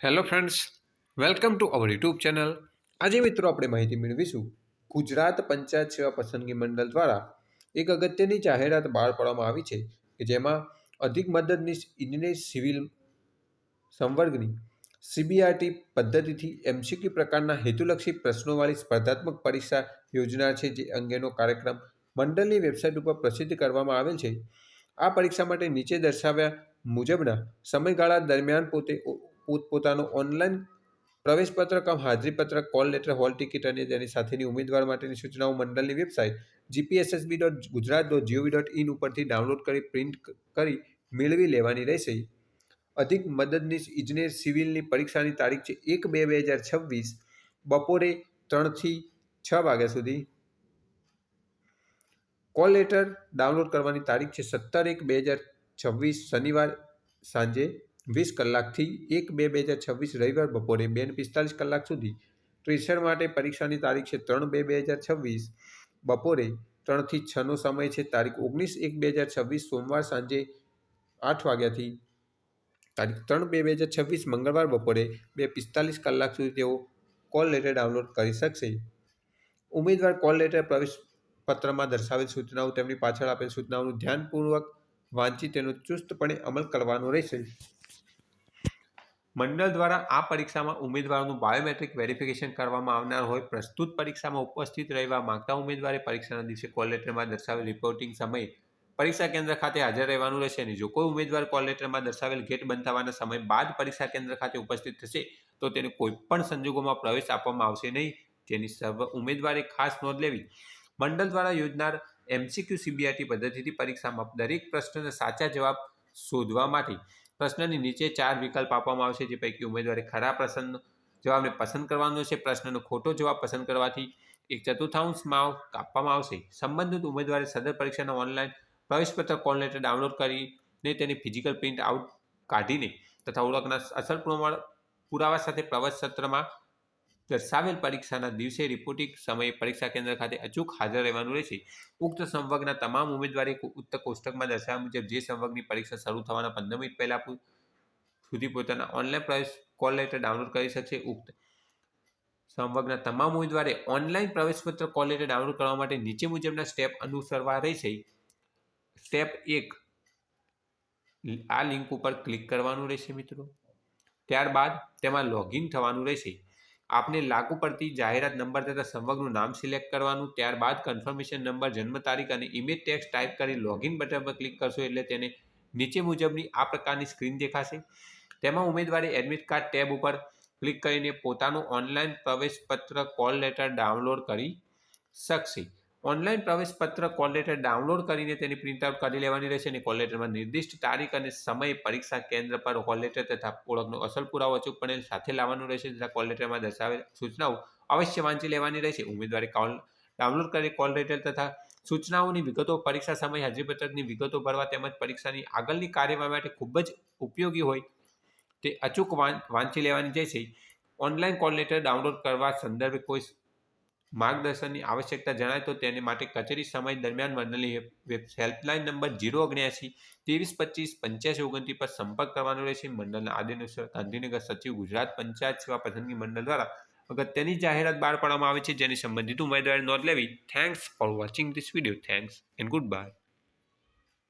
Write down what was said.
Hello friends, welcome to our YouTube channel. આજે મિત્રો આપણે માહિતી મેળવીશું ગુજરાત પંચાયત સેવા પસંદગી મંડળ દ્વારા એક અગત્યની જાહેરાત બહાર પાડવામાં આવી છે કે જેમાં અધિક મદદનીશ ઇજનેર સિવિલ સંવર્ગની સીબીઆરટી પદ્ધતિથી એમસીક્યુ પ્રકારના હેતુલક્ષી પ્રશ્નોવાળી સ્પર્ધાત્મક પરીક્ષા યોજના છે, જે અંગેનો કાર્યક્રમ મંડળની વેબસાઇટ ઉપર પ્રસિદ્ધ કરવામાં આવેલ છે. આ પરીક્ષા માટે નીચે દર્શાવ્યા મુજબના સમયગાળા દરમિયાન પોતપોતાનો ઓનલાઈન પ્રવેશપત્ર કમ હાજરીપત્ર, કોલ લેટર, હોલ ટિકિટ અને તેની સાથેની ઉમેદવાર માટેની સૂચનાઓ મંડળની વેબસાઇટ gpssb.gujarat.gov.in ઉપરથી ડાઉનલોડ કરી પ્રિન્ટ કરી મેળવી લેવાની રહેશે. અધિક મદદનીશ ઇજનેર સિવિલની પરીક્ષાની તારીખ છે 1-2-2026 બપોરે 3 થી 6 વાગ્યા સુધી. કોલ લેટર ડાઉનલોડ કરવાની તારીખ છે 17-1-2026 શનિવાર સાંજે 20 કલાકથી 1-2-2026 રવિવાર બપોરે 2:45 કલાક સુધી. ટ્રેસર માટે પરીક્ષાની તારીખ છે 3-2-2026 બપોરે 3 થી 6નો સમય છે. તારીખ 19-1-2026 સોમવાર સાંજે 8 વાગ્યાથી તારીખ 3-2-2026 મંગળવાર બપોરે 2:45 કલાક સુધી તેઓ કોલ લેટર ડાઉનલોડ કરી શકશે. ઉમેદવાર કોલ લેટર પ્રવેશ પત્રમાં દર્શાવેલ સૂચનાઓ તેમની પાછળ આપેલ સૂચનાઓનું ધ્યાનપૂર્વક વાંચી તેનો ચુસ્તપણે અમલ કરવાનો રહેશે. મંડળ દ્વારા આ પરીક્ષામાં ઉમેદવારોનું બાયોમેટ્રિક વેરિફિકેશન કરવામાં આવનાર હોય. પ્રસ્તુત પરીક્ષામાં ઉપસ્થિત રહેવા માંગતા ઉમેદવારે પરીક્ષાના દિવસે કોલ લેટરમાં દર્શાવેલ રિપોર્ટિંગ સમયે પરીક્ષા કેન્દ્ર ખાતે હાજર રહેવાનું રહેશે અને જો કોઈ ઉમેદવાર કોલ લેટરમાં દર્શાવેલ ગેટ બંધ થવાના સમય બાદ પરીક્ષા કેન્દ્ર ખાતે ઉપસ્થિત થશે તો તેને કોઈપણ સંજોગોમાં પ્રવેશ આપવામાં આવશે નહીં, જેની સર્વ ઉમેદવારે ખાસ નોંધ લેવી. મંડળ દ્વારા યોજનાર એમસીક્યુ સીબીઆરટી પદ્ધતિથી પરીક્ષામાં દરેક પ્રશ્નના સાચા જવાબ શોધવા માટે પ્રશ્નની નીચે 4 વિકલ્પ આપવામાં આવશે, જે પૈકી ઉમેદવારે ખરા પ્રશ્ન જવાબને પસંદ કરવાનો છે. પ્રશ્નનો ખોટો જવાબ પસંદ કરવાથી 1/4 માર્ક કાપવામાં આવશે. સંબંધિત ઉમેદવારે સદર પરીક્ષાના ઓનલાઈન પ્રવેશપત્ર કોલ લેટર ડાઉનલોડ કરીને તેની ફિઝિકલ પ્રિન્ટ આઉટ કાઢીને તથા ઓળખના અસલ પુરાવા સાથે પ્રવેશપત્રમાં દર્શાવેલ પરીક્ષાના દિવસે રિપોર્ટિંગ સમયે પરીક્ષા કેન્દ્ર ખાતે અચૂક હાજર રહેવાનું રહેશે. ઉક્ત સંવર્ગના તમામ ઉમેદવારે ઉક્ત કોષ્ટકમાં દર્શાવ્યા મુજબ જે સંવર્ગની પરીક્ષા શરૂ થવાના 15 મિનિટ પહેલા સુધી પોતાના ઓનલાઈન પ્રવેશ કોલ લેટર ડાઉનલોડ કરી શકશે. ઉક્ત સંવર્ગના તમામ ઉમેદવારે ઓનલાઈન પ્રવેશપત્ર કોલ લેટર ડાઉનલોડ કરવા માટે નીચે મુજબના સ્ટેપ અનુસરવા રહેશે. સ્ટેપ 1, આ લિંક ઉપર ક્લિક કરવાનું રહેશે મિત્રો. ત્યારબાદ તેમાં લોગિન થવાનું રહેશે. આપને લાગુ પડતી જાહેરાત નંબર તથા સંવર્ગનું નામ સિલેક્ટ કરવાનું. ત્યારબાદ કન્ફર્મેશન નંબર, જન્મ તારીખ અને ઈમેજ ટેક્સ્ટ ટાઈપ કરી લોગિન બટન પર ક્લિક કરશો એટલે તેને નીચે મુજબની આ પ્રકારની સ્ક્રીન દેખાશે. તેમાં ઉમેદવારે એડમિટ કાર્ડ ટેબ ઉપર ક્લિક કરીને પોતાનું ઓનલાઈન પ્રવેશપત્ર કોલ લેટર ડાઉનલોડ કરી શકશે. ઓનલાઈન પ્રવેશપત્ર કોલ લેટર ડાઉનલોડ કરીને તેની પ્રિન્ટઆઉટ કાઢી લેવાની રહેશે અને કોલ લેટરમાં નિર્દિષ્ટ તારીખ અને સમય પરીક્ષા કેન્દ્ર પર કોલ લેટર તથા ઓળખનો અસલ પુરાવો અચૂકપણે સાથે લાવવાનું રહેશે તથા કોલ લેટરમાં દર્શાવેલ સૂચનાઓ અવશ્ય વાંચી લેવાની રહેશે. ઉમેદવારે ડાઉનલોડ કરી કોલ લેટર તથા સૂચનાઓની વિગતો, પરીક્ષા સમય હાજરીપત્રકની વિગતો ભરવા તેમજ પરીક્ષાની આગળની કાર્યવાહી માટે ખૂબ જ ઉપયોગી હોય તે અચૂક વાંચી લેવાની રહેશે. ઓનલાઈન કોલ લેટર ડાઉનલોડ કરવા સંદર્ભે કોઈ માર્ગદર્શનની આવશ્યકતા જણાય તો તેને માટે કચેરી સમય દરમિયાન મંડળની હેલ્પલાઇન નંબર 079-3025-8529 પર સંપર્ક કરવાનો રહેશે. મંડળના આદેશ ગાંધીનગર સચિવ ગુજરાત પંચાયત સેવા પસંદગી મંડળ દ્વારા અગત્યની જાહેરાત બહાર પાડવામાં આવી છે, જેની સંબંધિત ઉમેદવારે નોંધ લેવી. Thanks for watching this video. Thanks and good bye.